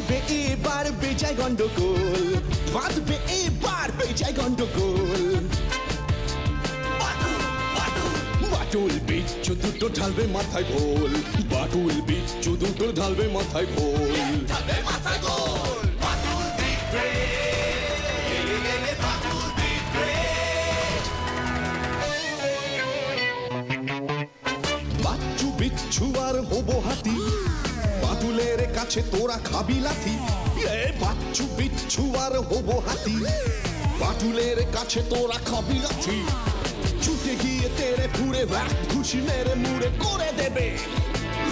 বাঁধবে এবার বেজায় গন্ডগোল, বাঁধবে এবার বেজায় গন্ডগোল। বাটুল বিচ্ছু দুটো ঢালবে মাথায় ভোল, বাটুল বিচ্ছু দুটো ঢালবে মাথায় ভোল। বাচ্চু বিচ্ছু আর হবো হাতি, বাটুলের কাছে তোরা খাবি লাথি। বাচ্চু বিচ্ছু আর হবো হাতি, বাটুলের কাছে তোরা খাবি লাথি। ছুটে গিয়ে তেরে ফুড়ে ঘুষি মেরে মুড়ে করে দেবে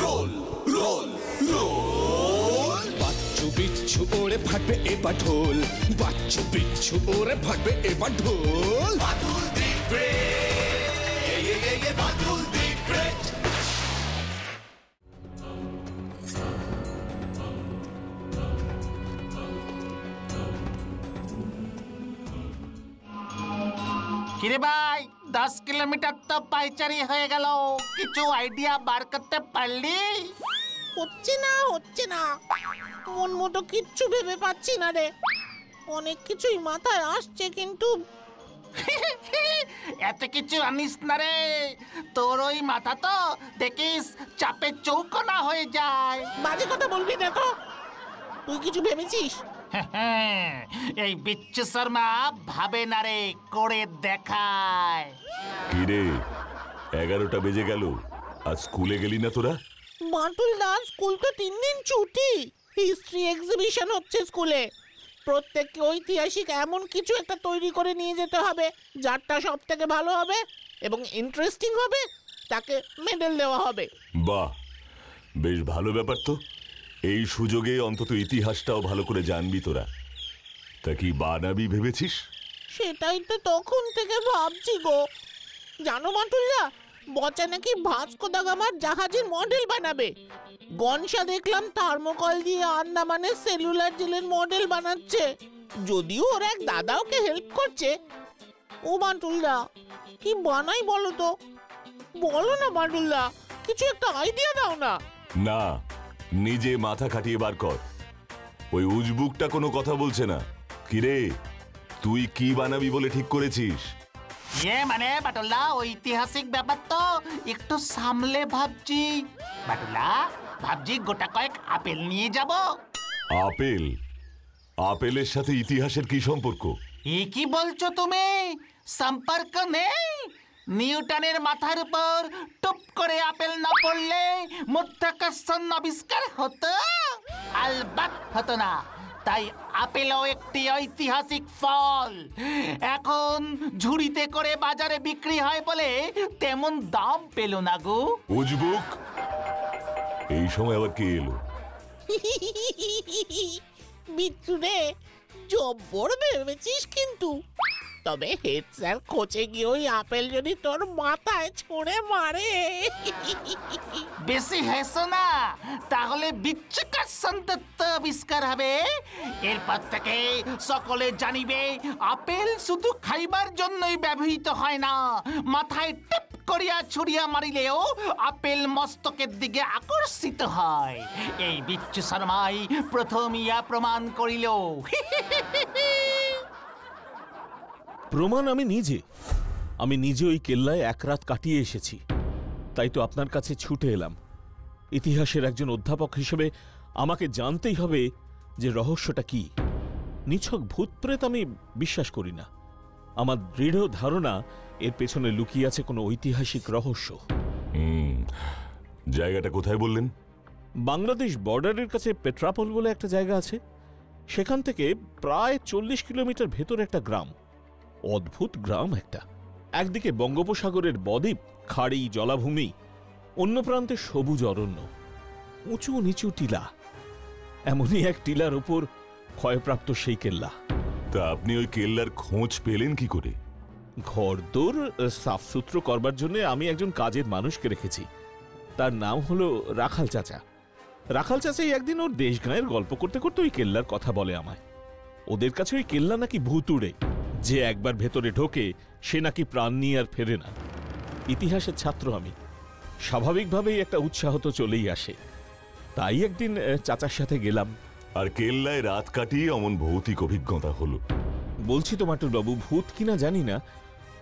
রোল রোল রোল। বাচ্চু বিচ্ছু ওরে ফাটবে এবার ঢোল, বাচ্চু বিচ্ছু ওরে ফাটবে এবার ঢোল। বাটুল দি গ্রেট, বাটুল দি গ্রেট। কিরে ভাই, 10 কিলোমিটার তো পাইচারি হয়ে গেল, কিছু আইডিয়া বার করতে পারলি? হচ্ছে না, মন মতো কিচ্ছু ভেবে পাচ্ছি না রে। অনেক কিছুই মাথায় আসছে কিন্তু এত কিছু আনিস না রে, তোর ওই মাথা তো দেখিস চাপে চৌকোনা হয়ে যায়। বাজে কথা বলবি না তো, তুই কিছু ভেবেছিস? এই বিচ্ছু শর্মা ভাবে না রে, করে দেখায়। কিরে 11টা বেজে গেল, আজ স্কুলে গেলি না তোরা? বাটুল দা, স্কুল তো 3 দিন ছুটি। হিস্ট্রি এক্সিবিশন হচ্ছে স্কুলে। প্রত্যেককে ঐতিহাসিক এমন কিছু একটা তৈরি করে নিয়ে যেতে হবে যারটা সব থেকে ভালো হবে এবং ইন্টারেস্টিং হবে, তাকে মেডেল দেওয়া হবে। বাহ, বেশ ভালো ব্যাপার তো। এই সুযোগে অন্তত ইতিহাসটাও ভালো করে জানবি তোরা। তা কি বানাবি ভেবেছিস? সেটাই তো তখন থেকে ভাবছি গো। জানো বাটুলদা, বচা নাকি ভাস্কো দা গামার জাহাজের মডেল বানাবে। গনসা দেখলাম থার্মোকল দিয়ে আন্দামানের সেলুলার জেলের মডেল বানাচ্ছে, যদিও ওর এক দাদা ওকে হেল্প করছে। ও বাটুলদা, কি বানাই বলো তো? বলো না বাটুলদা, কিছু একটা আইডিয়া দাও না। না, নিজে মাথা খাটিয়ে বার কর। ওই উজবুকটা কোনো কথা বলছে না। কিরে, তুই কি বানাবি বলে ঠিক করেছিস? মানে বাটুল্লা, ঐতিহাসিক ব্যাপার তো একটু সামলে ভাবছি। বাটুল্লা, ভাবছি গোটা কয়েক আপেল নিয়ে যাব। আপেল? আপেলের সাথে ইতিহাসের কি সম্পর্ক? এ কি বলছো তুমি? সম্পর্ক নেই? নিউটনের মাথার উপর টুপ করে আপেল না পড়লে মাধ্যাকর্ষণ আবিষ্কার হতো? আলবাত হতো না। তাই আপেলও একটি ঐতিহাসিক ফল। এখন ঝুড়িতে করে বাজারে বিক্রি হয় বলে তেমন দাম পেল না গো। উজবুক, এই সময় আবার কে এলো? বিচ্ছু রে, জব্বর ভেবেছিস কিন্তু। তবে হেড স্যার খোঁচে গিয়ে ওই আপেল যদি তোর মাথায় ছুঁড়ে মারে। বেশি হেসো না, তাহলে বিচ্ছুকর্ষণ তত্ত্ব আবিষ্কার হবে। এরপর থেকে সকলে জানিবে আপেল শুধু খাইবার জন্যই ব্যবহৃত হয় না, মাথায় টিপ করিয়া ছুড়িয়া মারিলেও আপেল মস্তকের দিকে আকর্ষিত হয়। এই বিচ্ছু শর্মাই প্রথম ইয়া প্রমাণ করিল। প্রমাণ আমি নিজে ওই কেল্লায় এক রাত কাটিয়ে এসেছি। তাই তো আপনার কাছে ছুটে এলাম। ইতিহাসের একজন অধ্যাপক হিসেবে আমাকে জানতেই হবে যে রহস্যটা কি। নিছক ভূতপ্রেত আমি বিশ্বাস করি না। আমার দৃঢ় ধারণা এর পেছনে লুকিয়ে আছে কোনো ঐতিহাসিক রহস্য। জায়গাটা কোথায় বললেন? বাংলাদেশ বর্ডারের কাছে পেট্রাপোল বলে একটা জায়গা আছে। সেখান থেকে প্রায় 40 কিলোমিটার ভেতরে একটা গ্রাম। অদ্ভুত গ্রাম একটা। একদিকে বঙ্গোপসাগরের বদ্বীপ, খাড়ি, জলাভূমি, অন্য প্রান্তে সবুজ অরণ্য, উঁচু নিচু টিলা। এমনই এক টিলার উপর ক্ষয়প্রাপ্ত সেই কেল্লা। তা আপনি ওই কেল্লার খোঁজ পেলেন কি করে? ঘরদোর সাফসুতরো করবার জন্য আমি একজন কাজের মানুষকে রেখেছি। তার নাম হলো রাখাল চাচা। রাখাল চাচাই একদিন ওর দেশগাঁয়ের গল্প করতে করতে ওই কেল্লার কথা বলে আমায়। ওদের কাছে ওই কেল্লা নাকি ভূতুড়ে, যে একবার ভেতরে ঢোকে সে নাকি প্রাণ নিয়ে আর ফেরে না। ইতিহাসের ছাত্র আমি, স্বাভাবিকভাবেই একটা উৎসাহ তো চলেই আসে। তাই একদিন চাচার সাথে গেলাম, আর কেল্লায় রাত কাটিয়ে অমন ভৌতিক অভিজ্ঞতা হলো। বলছি তো মাটুল বাবু, ভূত কিনা জানি না,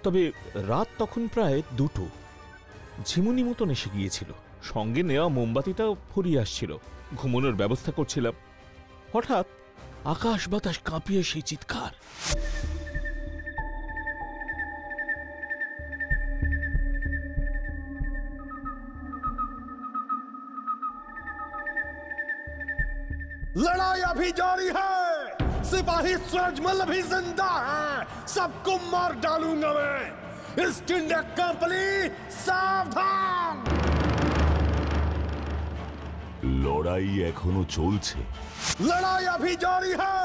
তবে রাত তখন প্রায় 2টো। ঝিমুনি মতন এসে গিয়েছিল, সঙ্গে নেওয়া মোমবাতিটাও ফুরিয়ে আসছিল। ঘুমানোর ব্যবস্থা করছিলাম, হঠাৎ আকাশ বাতাস কাঁপিয়ে সেই চিৎকার। लड़ाई अभी जारी है, सिपाही सूरजमल भी जिंदा है, सबको मार डालूंगा मैं। ईस्ट इंडिया कंपनी सावधान। লড়াই এখনো চলছে। लड़ाई अभी जारी है,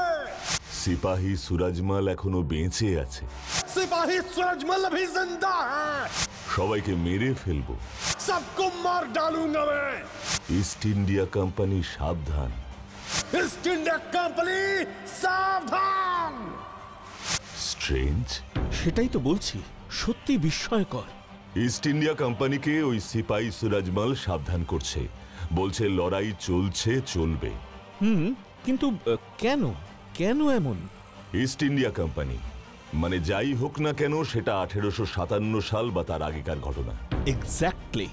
সিপাহী সুরাজমাল এখনো বেঁচে আছে। सिपाही सूरजमल भी जिंदा है, সবাইকে মেরে ফেলবো। सबको मार डालूंगा मैं। ইস্ট ইন্ডিয়া কোম্পানি সাবধান। ईस्ट इंडिया कंपनी सावधान। স্ট্রেঞ্জ। সেটাই তো বলছি, সত্যি বিস্ময়কর। ইস্ট ইন্ডিয়া কোম্পানিকে ওই সিপাহী সুরাজমাল সাবধান করছে, বলছে লড়াই চলছে, চলবে। কিন্তু কেন কেন এমন? ইস্ট ইন্ডিয়া কোম্পানি মানে যাই হোক না কেন, সেটা 1857 সাল বা তার আগেকার ঘটনা। এক্স্যাক্টলি,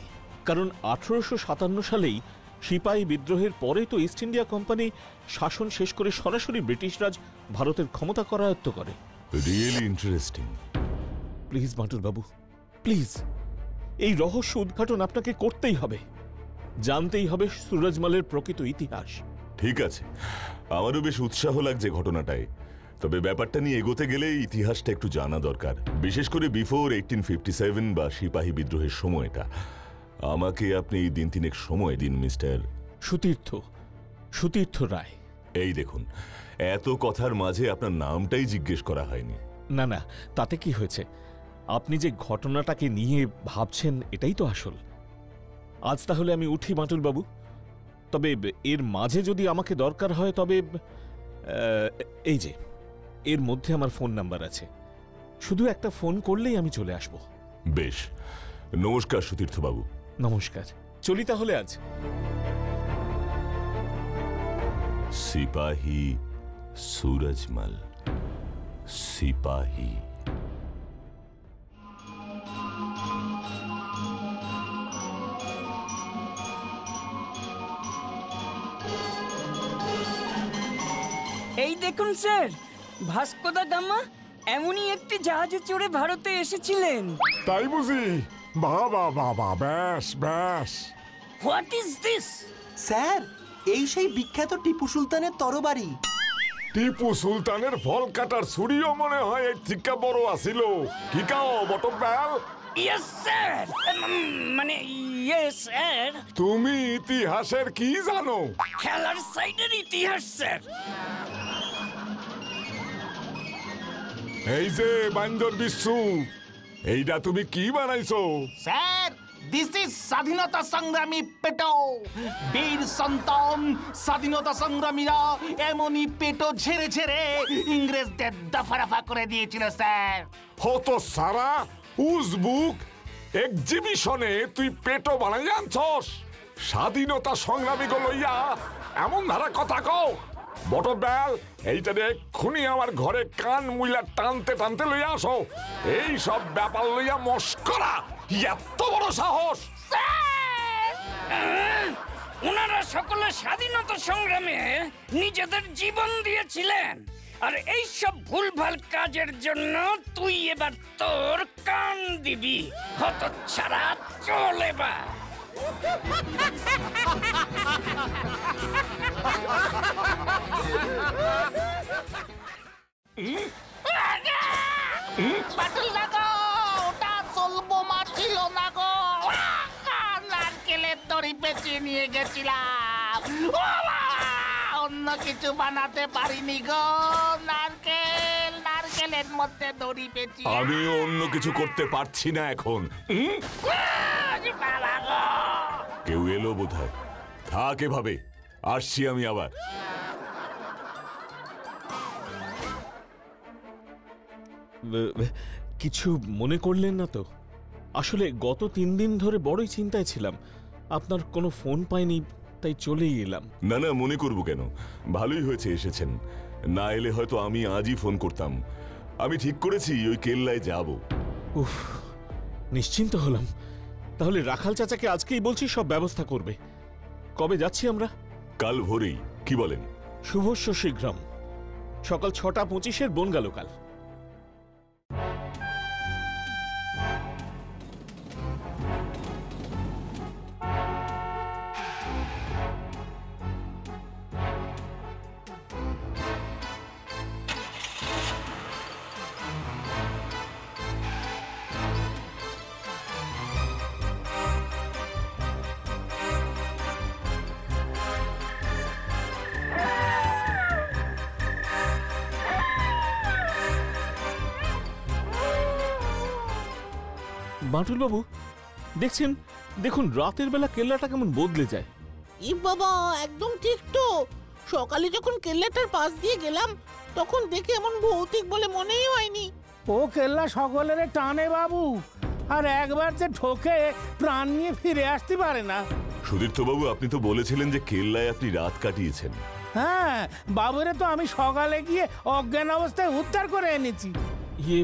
কারণ 1857 সালেই সিপাহী বিদ্রোহের পরে তো ইস্ট ইন্ডিয়া কোম্পানি শাসন শেষ করে সরাসরি ব্রিটিশ রাজ ভারতের ক্ষমতা করায়ত্ত করে। Really interesting. Please Matul Babu, please, এই রহস্য উদ্ঘাটন আপনাকে করতেই হবে, জানতেই হবে সুরজমালের প্রকৃত ইতিহাস। ঠিক আছে, আমারও বেশ উৎসাহ লাগছে ঘটনাটায়, তবে ব্যাপারটা নিয়ে এগোতে গেলে ইতিহাসটা একটু জানা দরকার, বিশেষ করে বিফোর 1857 বা সিপাহী বিদ্রোহের সময়টা। আমাকে আপনি এই দিন তিনেক সময় দিন মিস্টার সুতীর্থ রায়। এই দেখুন, এত কথার মাঝে আপনার নামটাই জিজ্ঞেস করা হয়নি। না না, তাতে কি হয়েছে? আপনি যে ঘটনাটাকে নিয়ে ভাবছেন এটাই তো আসল। আজ তাহলে আমি উঠি মাটুল বাবু, তবে এর মাঝে যদি আমাকে দরকার হয় তবে এই যে এর মধ্যে আমার ফোন নাম্বার আছে, শুধু একটা ফোন করলেই আমি চলে আসব। বেশ, নমস্কার সুতীর্থ বাবু। নমস্কার, চলি তাহলে আজ। সিপাহী সুরজমাল, সিপাহী। এই দেখুন স্যার, ভাস্কো দা গামা এমনই একটি জাহাজে চড়ে ভারতে এসেছিলেন। তাই বুঝি? বাবা বাবা, বেশ বেশ। What is this? স্যার, এই সেই বিখ্যাত টিপু সুলতানের তরবারি। টিপু সুলতানের ফল কাটার ছুরিও মনে হয় এর থেকে বড় আছিল। কি কাও বটম বেল? ইয়েস স্যার, মানে ইয়েস স্যার। তুমি ইতিহাসের কি জানো? খেলার সাইডের ইতিহাস স্যার। এই যে বান্দর বিশ্বু, এইটা তুমি কি বানাইছো? স্যার, দিস ইজ স্বাধীনতা সংগ্রামী পেটো। বীর সন্তান স্বাধীনতা সংগ্রামীরা এমনই পেটো ঝেড়ে ঝেড়ে ইংরেজদের দফারফা করে দিয়েছিল স্যার। হত সারা উজবুক এক্সিবিশনে তুই পেটো বানাই আনছস? স্বাধীনতা সংগ্রামী গো লইয়া এমন ধারা কথা কও? বটম বেল, এইটা এক্ষুনি আমার ঘরে কান মুইলা টানতে টানতে লইয়া আসো। এই সব ব্যাপার লইয়া মস্করা, এত বড় সাহস! ওনারা সকলে স্বাধীনতা সংগ্রামে নিজেদের জীবন দিয়েছিলেন, আর এই সব ভুলভাল কাজের জন্য তুই এবার তোর কান দিবি। হতচ্ছাড়া, চল এবার। বাটুল না গো, ওটা সলবোমা ছিল না গো, নারকেলের দড়ি পেঁচিয়ে নিয়ে গেছিলাম। অন্য কিছু বানাতে পারিনি গো, নারকেলের মধ্যে দড়ি পেঁচিয়ে। আমি অন্য কিছু করতে পারছি না এখন। বাবা গো, কেউ এলো বোধহয়, থাক এভাবে, আসছি আমি আবার। কিছু মনে করলেন না তো? আসলে গত 3 দিন ধরে বড়ই চিন্তায় ছিলাম, আপনার কোনো ফোন পাইনি, তাই চলেই এলাম। না না, মনে করব কেন, ভালোই হয়েছে এসেছেন। না এলে হয়তো আমি আজই ফোন করতাম। আমি ঠিক করেছি ওই কেল্লায় যাব। উফ, নিশ্চিন্ত হলাম। তাহলে রাখাল চাচাকে আজকেই বলছি সব ব্যবস্থা করবে। কবে যাচ্ছি আমরা? কাল ভোরেই, কি বলেন? শুভস্য শীঘ্রম। সকাল 6:25 বনগালোকাল। বাঁটুল বাবু, দেখছেন, দেখুন রাতের বেলা কেল্লাটা কেমন বদলে যায়। ই বাবা, একদম ঠিক তো। সকালে যখন কেল্লাটার পাশ দিয়ে গেলাম তখন দেখে এমন ভৌতিক বলে মনেই হয়নি। ও কেল্লা সকলের টানে বাবু, আর একবার যে ঠোকে প্রাণ নিয়ে ফিরে আসতে পারে না। সুধীর্থ বাবু, আপনি তো বলেছিলেন যে কেল্লায় আপনি রাত কাটিয়েছেন। হ্যাঁ বাবুরে তো আমি সকালে গিয়ে অজ্ঞান অবস্থায় উদ্ধার করে এনেছি। ইয়ে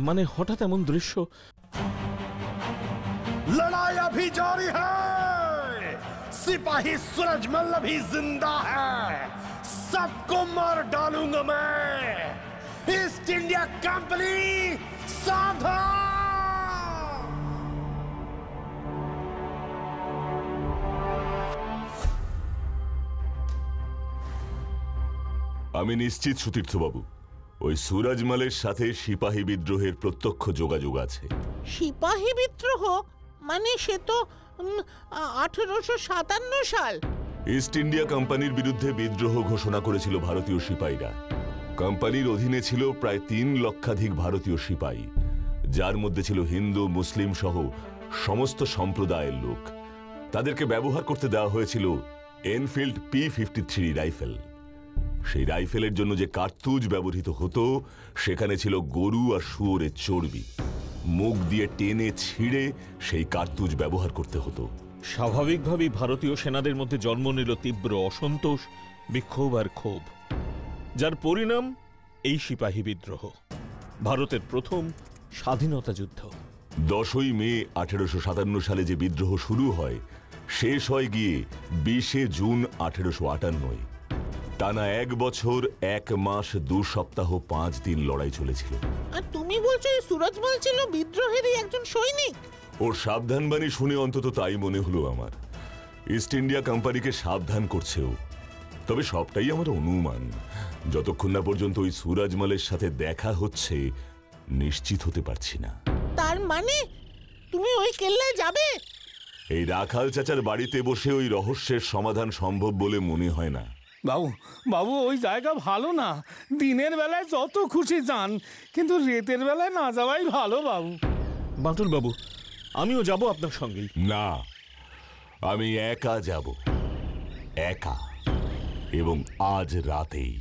মানে হঠাৎ এমন দৃশ্য। लड़ाई अभी जारी है, सिपाही सूरजमल अभी जिंदा है, सबको मार डालूंगा मैं। ईस्ट इंडिया कंपनी सावधान। আমি নিশ্চিত সুতীর্থ বাবু, ওই সুরজমালের সাথে সিপাহী বিদ্রোহের প্রত্যক্ষ যোগাযোগ আছে। সিপাহী বিদ্রোহ মানে সে তো 1857 সাল। ইস্ট ইন্ডিয়া কোম্পানির বিরুদ্ধে বিদ্রোহ ঘোষণা করেছিল ভারতীয় সিপাহীরা। কোম্পানির অধীনে ছিল প্রায় 3 লক্ষাধিক ভারতীয় সিপাহী, যার মধ্যে ছিল হিন্দু, মুসলিম সহ সমস্ত সম্প্রদায়ের লোক। তাদেরকে ব্যবহার করতে দেওয়া হয়েছিল এনফিল্ড P53 রাইফেল। সেই রাইফেলের জন্য যে কার্তুজ ব্যবহৃত হতো সেখানে ছিল গরু আর শুয়োরের চর্বি। মুখ দিয়ে টেনে ছিঁড়ে সেই কার্তুজ ব্যবহার করতে হতো। স্বাভাবিকভাবেই ভারতীয় সেনাদের মধ্যে জন্ম নিল তীব্র অসন্তোষ, বিক্ষোভ আর ক্ষোভ, যার পরিণাম এই সিপাহী বিদ্রোহ, ভারতের প্রথম স্বাধীনতা যুদ্ধ। 10ই মে 1857 সালে যে বিদ্রোহ শুরু হয় শেষ হয় গিয়ে 20 জুন 1858। টানা 1 বছর 1 মাস 2 সপ্তাহ 5 দিন লড়াই চলেছিল। আর তুমি বলছো এই সুরজমাল ছিল বিদ্রোহেরই একজন সৈনিক? ওর সাবধানবাণী শুনে অন্তত তাই মনে হলো আমার। ইস্ট ইন্ডিয়া কোম্পানিকে সাবধান করছে ও। তবে সবটাই আমার অনুমান। যতক্ষণ না পর্যন্ত ওই সুরজমালের সাথে দেখা হচ্ছে নিশ্চিত হতে পারছি না। তার মানে তুমি ওই কেল্লায় যাবে? এই রাখাল চাচার বাড়িতে বসে ওই রহস্যের সমাধান সম্ভব বলে মনে হয় না। বাবু বাবু, ওই জায়গা ভালো না। দিনের বেলায় যত খুশি যান, কিন্তু রাতের বেলায় না যাওয়াই ভালো বাবু। বাঁটুল বাবু, আমিও যাব আপনার সঙ্গেই। না, আমি একা যাব, একা, এবং আজ রাতেই।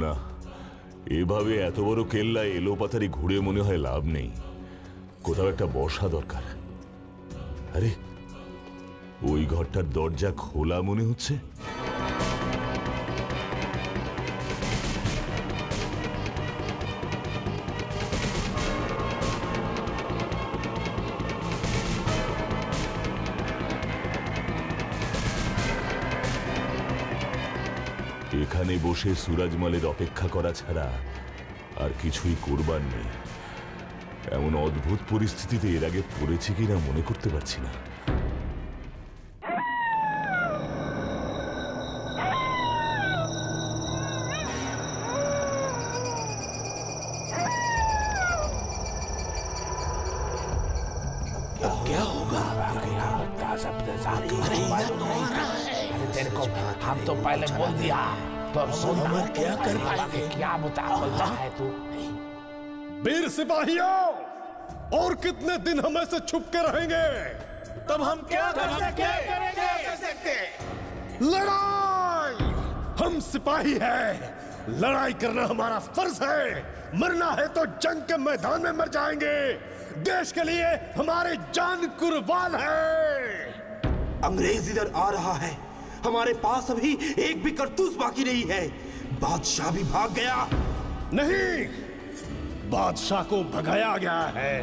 না, এভাবে এত বড় কেল্লায় এলোপাতারি ঘুরে মনে হয় লাভ নেই। কোথাও একটা বসা দরকার। আরে, ওই ঘরটার দরজা খোলা মনে হচ্ছে। এখানে বসে সুরজমালের অপেক্ষা করা ছাড়া আর কিছুই করবার নেই। এমন অদ্ভুত পরিস্থিতিতে এর আগে পড়েছি কিনা মনে করতে পারছি না। तेरे को हम तो पहले बोल दिया तो अब सुनना क्या कर पाएंगे, क्या बोलता है तू? वीर सिपाहियों, और कितने दिन हम ऐसे छुप के रहेंगे? तब हम क्या कर सकते? लड़ाई! हम सिपाही हैं, लड़ाई करना हमारा फर्ज है। मरना है तो जंग के मैदान में मर जाएंगे। देश के लिए हमारी जान कुर्बान है। अंग्रेज इधर आ रहा है, हमारे पास अभी एक भी कारतूस बाकी नहीं है। बादशाह भी भाग गया। नहीं, बादशाह को भगाया गया है।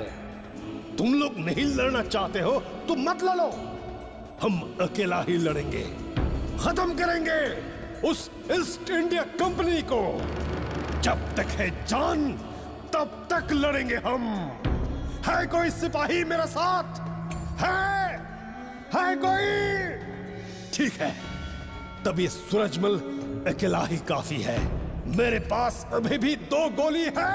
तुम लोग नहीं लड़ना चाहते हो तो मत लड़ो, हम अकेला ही लड़ेंगे। खत्म करेंगे उस ईस्ट इंडिया कंपनी को। जब तक है जान तब तक लड़ेंगे हम। है कोई सिपाही मेरे साथ? है कोई? ठीक है, तब ये सूरजमल अकेला ही काफी है। मेरे पास अभी भी 2 गोली है।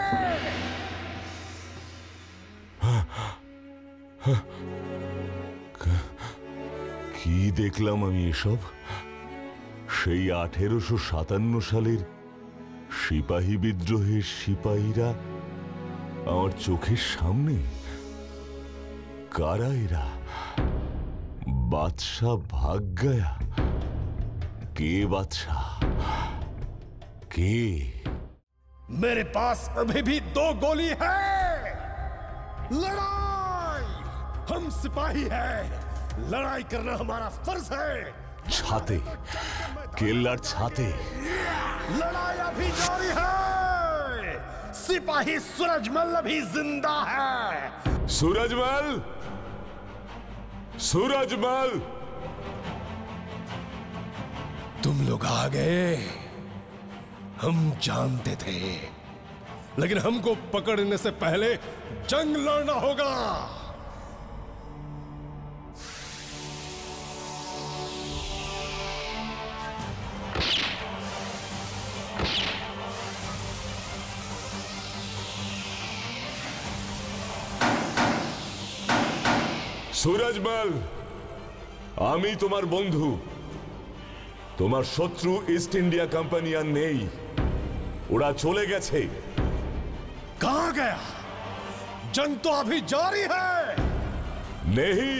কি দেখলাম আমি এসব? সেই 1857 সালের সিপাহী বিদ্রোহের সিপাহীরা আমার চোখের সামনে। কারা এরা? বাদশাহ ভাগ গয়া? কে বাদশাহ? কে? मेरे पास अभी भी 2 गोली है। लड़ाई! हम सिपाही हैं, लड़ाई करना हमारा फर्ज है। ছাতে, কেল্লার ছাতে। लड़ाई अभी जारी है। सिपाही सूरजमल अभी जिंदा है। सूरजमल, सूरजमल, तुम लोग आ गए। हम जानते थे, लेकिन हमको पकड़ने से पहले जंग लड़ना होगा। सूरजमल, আমি তোমার বন্ধু। তোমার শত্রু ইস্ট ইন্ডিয়া কোম্পানি আর নেই, ওরা চলে গেছে। कहां गया? जंग तो अभी जारी है। নেহি,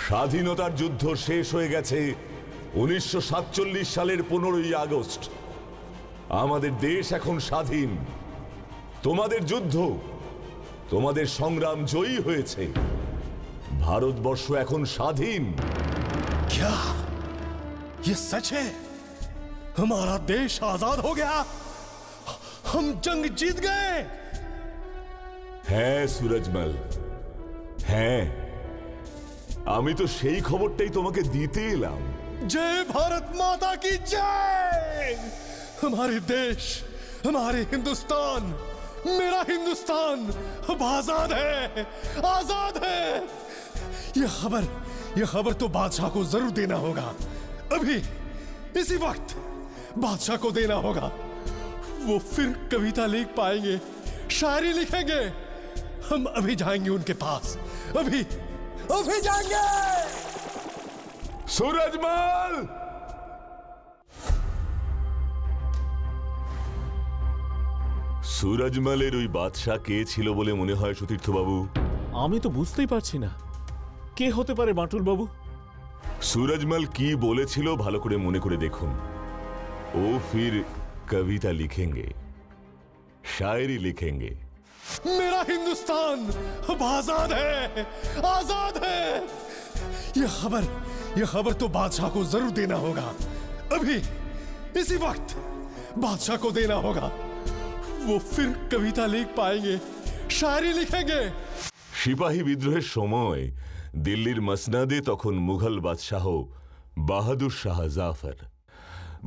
স্বাধীনতার যুদ্ধ শেষ হয়ে গেছে 1947 সালের 15ই আগস্ট। আমাদের দেশ এখন স্বাধীন। তোমাদের যুদ্ধ, তোমাদের সংগ্রাম জয়ী হয়েছে। ভারতবর্ষ এখন স্বাধীন। क्या ये सच है? हमारा देश आजाद हो गया? हम जंग जीत गए? হ্যাঁ সুরজমল, হ্যাঁ। আমি তো সেই খবরটাই তোমাকে দিতে এলাম। जय भारत माता की जय। हमारे देश, हमारे हिंदुस्तान, मेरा हिंदुस्तान अब आजाद है, आजाद है। यह खबर तो बादशाह को जरूर देना होगा। अभी इसी वक्त बादशाह को देना होगा। वो फिर कविता लिख पाएंगे, शायरी लिखेंगे। हम अभी जाएंगे उनके पास, अभी जाएंगे। सूरजमल, सूरजमलेর ওই বাদশা কে ছিল বলে মনে হয় সতীর্থ বাবু? আমি তো বুঝতেই পারছি না কে হতে পারে বাটুল বাবু। सूरजमल की বলেছিল ভালো করে মনে করে দেখুন। ও फिर कविता लिखेंगे, शायरी लिखेंगे। मेरा हिंदुस्तान अब आजाद है, आजाद है। यह खबर तो बादशाह को जरूर देना होगा। अभी इसी वक्त बादशाह को देना होगा। वो फिर कविता लिख पाएंगे, शायरी लिखेंगे। সিপাহী বিদ্রোহের সময় দিল্লির মসনাদে তখন মুঘল বাদশাহ বাহাদুর শাহ জাফর।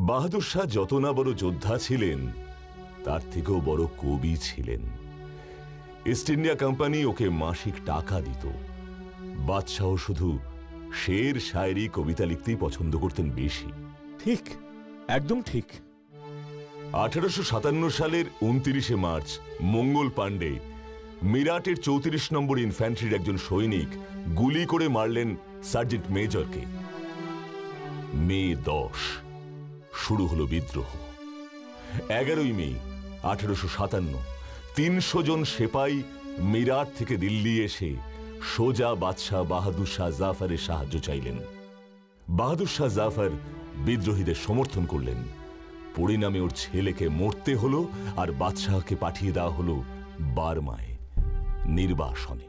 বাহাদুর শাহ যত না বড় যোদ্ধা ছিলেন, তার থেকেও বড় কবি ছিলেন। ইস্ট ইন্ডিয়া কোম্পানি ওকে মাসিক টাকা দিত। বাদশাহ শুধু শের, শায়রি, কবিতা লিখতেই পছন্দ করতেন বেশি। ঠিক, একদম ঠিক। 1857 সালের 29শে মার্চ মঙ্গল পাণ্ডে মিরাটের 34 নম্বর ইনফ্যান্ট্রির একজন সৈনিক গুলি করে মারলেন সার্জেন্ট মেজরকে। মে 10 শুরু হলো বিদ্রোহ। 11ই মে 1857 300 জন সেপাই মিরাট থেকে দিল্লি এসে সোজা বাদশাহ বাহাদুর শাহ জাফরের সাহায্য চাইলেন। বাহাদুর শাহ জাফর বিদ্রোহীদের সমর্থন করলেন। পরিণামে ওর ছেলেকে মরতে হলো আর বাদশাহকে পাঠিয়ে দেওয়া হলো বার্মায় নির্বাসনে।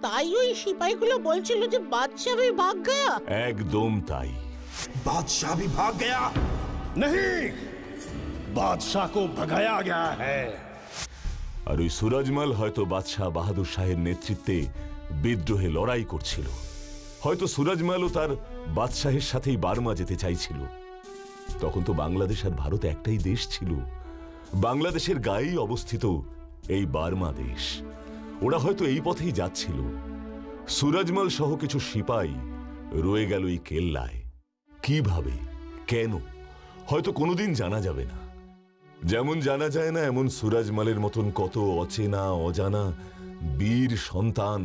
তাই ওই সিপাহীগুলো বলছিল যে বাদশাহ भी भाग गया। একদম তাই। बादशाह भी भाग गया? नहीं, बादशाह को भगाया गया है। আর ওই সুরাজমাল হয়তো বাদশাহ বাহাদুর শাহের নেতৃত্বে বিদ্রোহে লড়াই করছিল। হয়তো সুরাজমালও তার বাদশাহের সাথেই বার্মা যেতে চাইছিল। তখন তো বাংলাদেশ আর ভারত একটাই দেশ ছিল। বাংলাদেশের গায়েই অবস্থিত এই বার্মা দেশ। ওরা হয়তো এই পথেই যাচ্ছিল। সুরাজমাল সহ কিছু সিপাই রয়ে গেল এই কেল্লায়। কিভাবে, কেন, হয়তো কোনোদিন জানা যাবে না। যেমন জানা যায় না এমন সুরাজমালের মতন কত অচেনা অজানা বীর সন্তান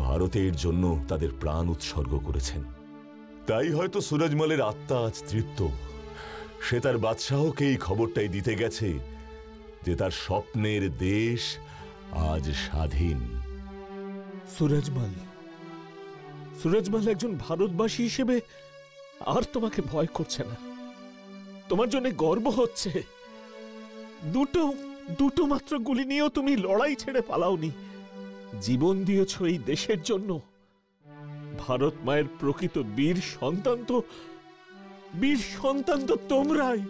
ভারতের জন্য তাদের প্রাণ উৎসর্গ করেছেন। তাই হয়তো সুরাজমালের আত্মা আজ তৃপ্ত। সে তার বাদশাহকে এই খবরটাই দিতে গেছে যে তার স্বপ্নের দেশ আজ স্বাধীন। সুরাজমাল, সুরাজমাল একজন ভারতবাসী হিসেবে আর তোমাকে ভয় করছে না। তোমার জন্য গর্ব হচ্ছে। দুটো মাত্র গুলি নিয়েও তুমি লড়াই ছেড়ে পালাওনি। জীবন দিয়েছ এই দেশের জন্য। ভারত মায়ের প্রকৃত বীর সন্তান তো তোমরাই।